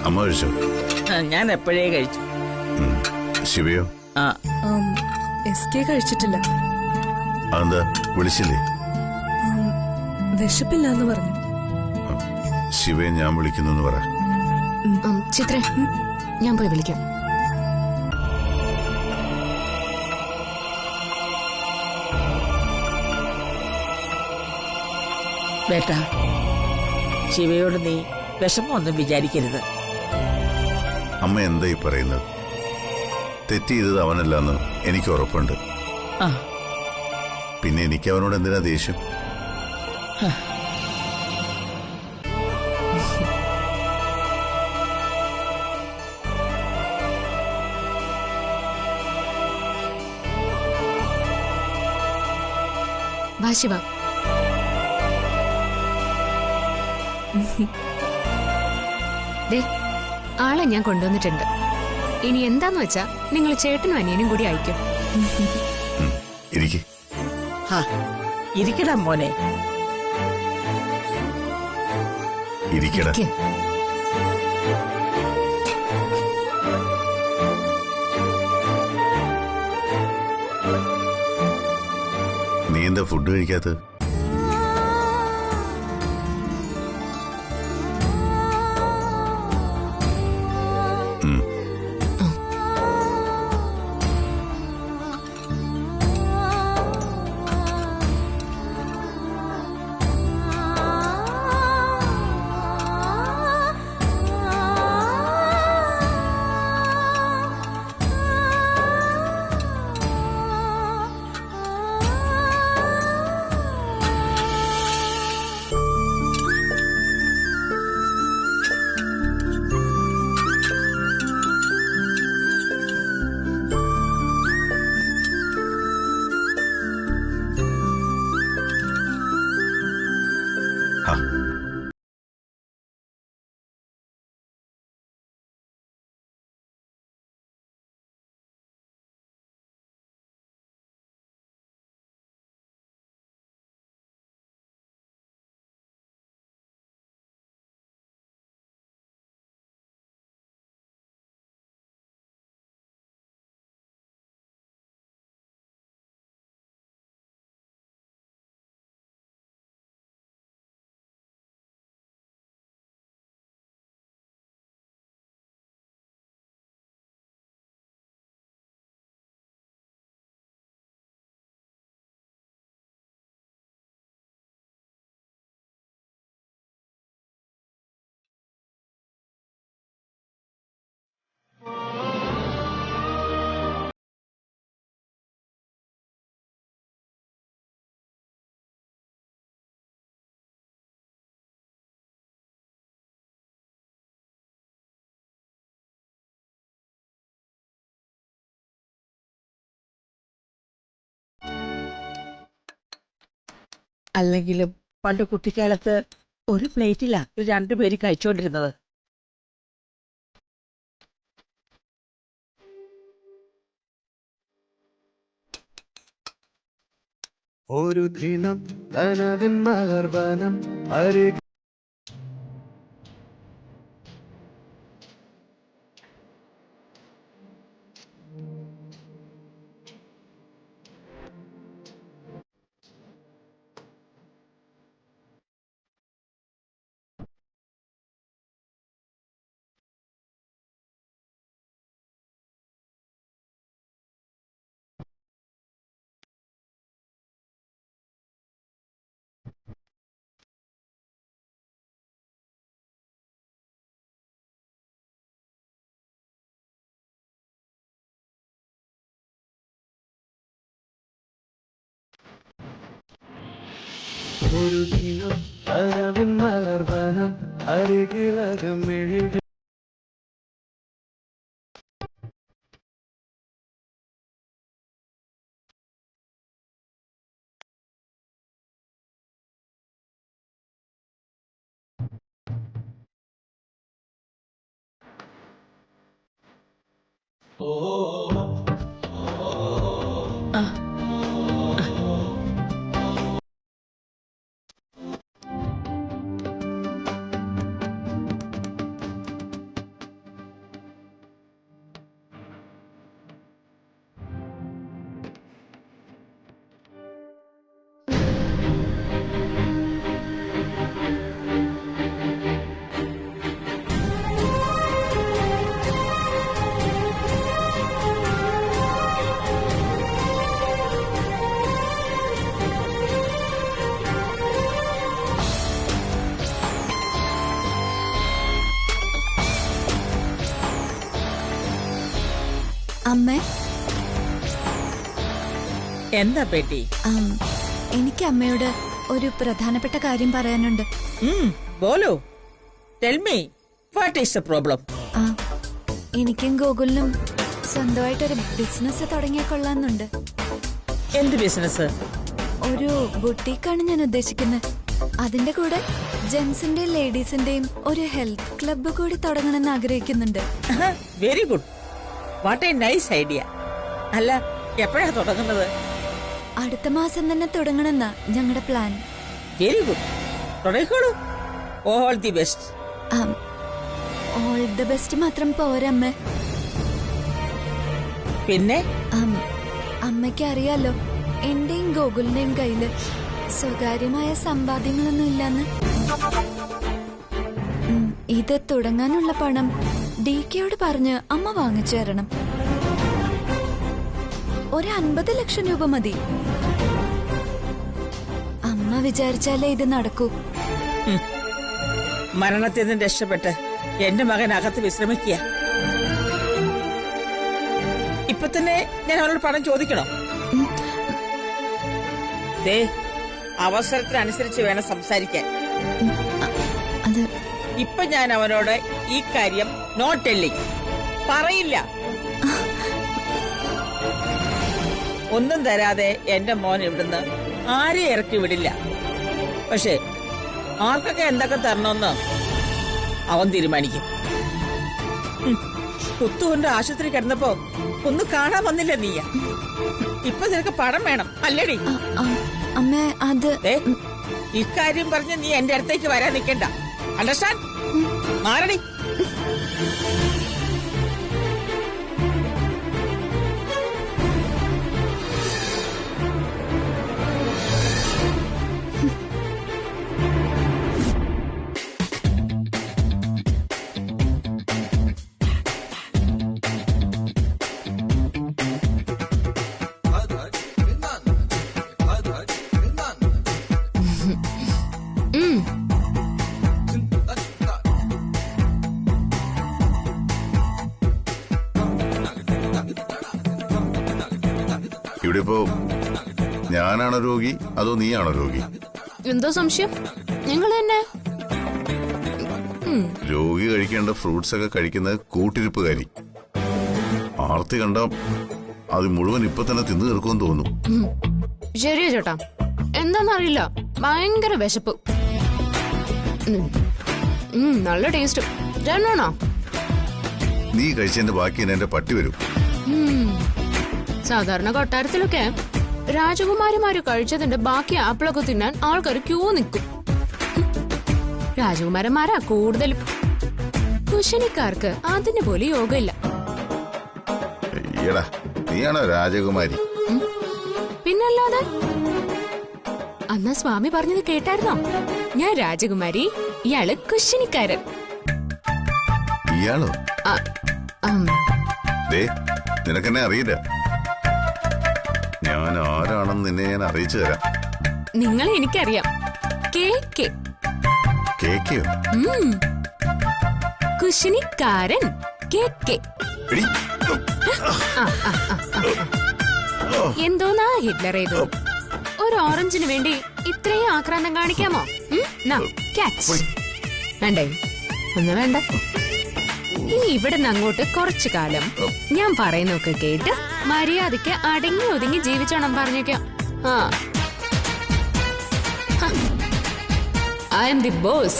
അമ്മ കഴിച്ചോ? ഞാൻ എപ്പോഴേ കഴിച്ചു. ശിവയോ? കഴിച്ചിട്ടില്ല. അതെന്താ വിളിച്ചില്ലേ? വിശപ്പില്ലാന്ന് പറഞ്ഞു. ശിവയെ ഞാൻ വിളിക്കുന്നു പറ. ചിത്ര, ഞാൻ പോയി വിളിക്കാം. ബേട്ടാ, ശിവയോട് നീ വിഷമമൊന്നും വിചാരിക്കരുത്. അമ്മ എന്തായി പറയുന്നത്? തെറ്റ് ചെയ്തത് അവനല്ലെന്ന് എനിക്ക് ഉറപ്പുണ്ട്. പിന്നെ എനിക്ക് അവനോട് എന്തിനാ ദേഷ്യം? വാ ശിവ. ആളെ ഞാൻ കൊണ്ടുവന്നിട്ടുണ്ട്. ഇനി എന്താന്ന് വെച്ചാ നിങ്ങൾ ചേട്ടനും അനിയനും കൂടി അയക്കും. ഇരിക്കടാ മോനെ. ഇരിക്കടാ. നീ എന്താ ഫുഡ് കഴിക്കാത്തത്? അല്ലെങ്കിലും പണ്ട് കുട്ടിക്കാലത്ത് ഒരു പ്ലേറ്റിലാ രണ്ടുപേര് കഴിച്ചോണ്ടിരുന്നത്. ഒരു ദിനം തനതിൻ മലർവനം ഒരു ദിനം തനതിൻ മലർവനം അരികിലകമിഴി അമ്മേ, എന്താ ബേട്ടി? എനിക്ക് അമ്മയോട് ഒരു പ്രധാനപ്പെട്ട കാര്യം പറയാനുണ്ട്. ബോലോ, tell me what is the problem? എനിക്കും ഗോകുലിനും സ്വന്തമായിട്ടൊരു ബിസിനസ് തുടങ്ങിയാൽ കൊള്ളാന്നുണ്ട്. എന്ത് ബിസിനസ്? ഒരു ബുട്ടീക്കാണ് ഞാൻ ഉദ്ദേശിക്കുന്നത്. അതിന്റെ കൂടെ ജെന്റ്സിന്റെയും ലേഡീസിന്റെയും ഒരു ഹെൽത്ത് ക്ലബ്ബ് കൂടി തുടങ്ങണമെന്ന് ആഗ്രഹിക്കുന്നുണ്ട്. Very good, what a nice idea. അല്ല, എപ്പോഴാ തുടങ്ങുന്നത്? അടുത്ത മാസം തന്നെ തുടങ്ങണമെന്നാ ഞങ്ങളുടെ പ്ലാൻ. വെരി ഗുഡ്, തുടങ്ങിക്കോളൂ. All the best. All the best മാത്രം പോരമ്മേ. പിന്നെ അമ്മയ്ക്ക് അറിയാലോ, എന്റെയും ഗോകുലിന്റെയും കയ്യില് സ്വകാര്യമായ സമ്പാദ്യങ്ങളൊന്നും ഇല്ലെന്ന്. ഇത് തുടങ്ങാനുള്ള പണം DKയോട് പറഞ്ഞ് അമ്മ വാങ്ങിച്ചു തരണം. ഒരു 50 ലക്ഷം രൂപ മതി. അമ്മ വിചാരിച്ചാലേ ഇത് നടക്കൂ. മരണത്തിൽ നിന്ന് രക്ഷപ്പെട്ട് എന്റെ മകൻ അകത്ത് വിശ്രമിക്കുക. ഇപ്പൊ തന്നെ ഞാൻ അവനോട് പണം ചോദിക്കണോ? ദേ, അവസരത്തിനനുസരിച്ച് വേണം സംസാരിക്കാൻ. ഇപ്പൊ ഞാൻ അവനോട് ഈ കാര്യം നോട്ട് ടെല്ലിങ് പറയില്ല. ഒന്നും തരാതെ എന്റെ മോൻ ഇവിടുന്ന് ആരെയും ഇറക്കി വിടില്ല. പക്ഷെ ആർക്കൊക്കെ എന്തൊക്കെ തരണമെന്ന് അവൻ തീരുമാനിക്കും. കുത്തുകൊണ്ട് ആശുപത്രി കിടന്നപ്പോ ഒന്ന് കാണാൻ വന്നില്ല നീ. ഇപ്പൊ നിനക്ക് പണം വേണം അല്ലേടി? അമ്മേ, അത് ഇക്കാര്യം പറഞ്ഞ് നീ എന്റെ അടുത്തേക്ക് വരാൻ നിൽക്കണ്ട. അണ്ടർസ്റ്റാൻഡ്? മാറടി. ഇവിടെ ഇപ്പോ ഞാനാണോ രോഗി അതോ നീയാണോ രോഗി? എന്തോ സംശയം? നിങ്ങൾ തന്നെ രോഗി കഴിക്കേണ്ട ഫ്രൂട്ട്സ് ഒക്കെ കഴിക്കുന്നത് കൂട്ടിരിപ്പുകാരി. ആർത്തി കണ്ട അത് മുഴുവൻ ഇപ്പൊ തന്നെ തിന്നു തീർക്കുമെന്ന് തോന്നുന്നു. ശരിയാ ചേട്ടാ, എന്താന്നറിയില്ല, ഭയങ്കര വിശപ്പ്. നല്ല ടേസ്റ്റ്. ചേട്ടനാണോ? നീ കഴിച്ചതിന്റെ ബാക്കി എന്റെ പട്ടി വരും. സാധാരണ കൊട്ടാരത്തിലൊക്കെ രാജകുമാരിമാര് കഴിച്ചതിന്റെ ബാക്കി ആപ്പിളൊക്കെ തിന്നാൻ ആൾക്കാർ ക്യൂ നിൽക്കും. രാജകുമാരന്മാരാ കൂടുതലും. കുശനിക്കാർക്ക് അതിന് പോലും യോഗമില്ല. നീയാണോ രാജകുമാരി? പിന്നല്ലാതെ. അന്ന് സ്വാമി പറഞ്ഞത് കേട്ടായിരുന്നോ? ഞാൻ രാജകുമാരി, ഇയാള് കുശനിക്കാരൻ. ഇയാളോ? നിനക്കെന്നെ അറിയില്ല. ഞാൻ ആരാണെന്ന് നിന്നെ ഞാൻ അറിയിച്ചു തരാം. നിങ്ങളെ എനിക്കറിയാം. കേക്കയോ? കുശിനിക്കാരൻ KK. എന്തോന്നാ ഹിറ്റ്ലർ ചെയ്തു? ഒരു ഓറഞ്ചിന് വേണ്ടി ഇത്രയും ആക്രാന്തം കാണിക്കാമോ? വേണ്ടേ? ഒന്നും വേണ്ട. ഇനി ഇവിടുന്ന് അങ്ങോട്ട് കുറച്ചു കാലം ഞാൻ പറയുന്നൊക്കെ കേട്ട് മര്യാദയ്ക്ക് അടങ്ങി ഒതുങ്ങി ജീവിച്ചോണം പറഞ്ഞേക്കാം. I am the boss.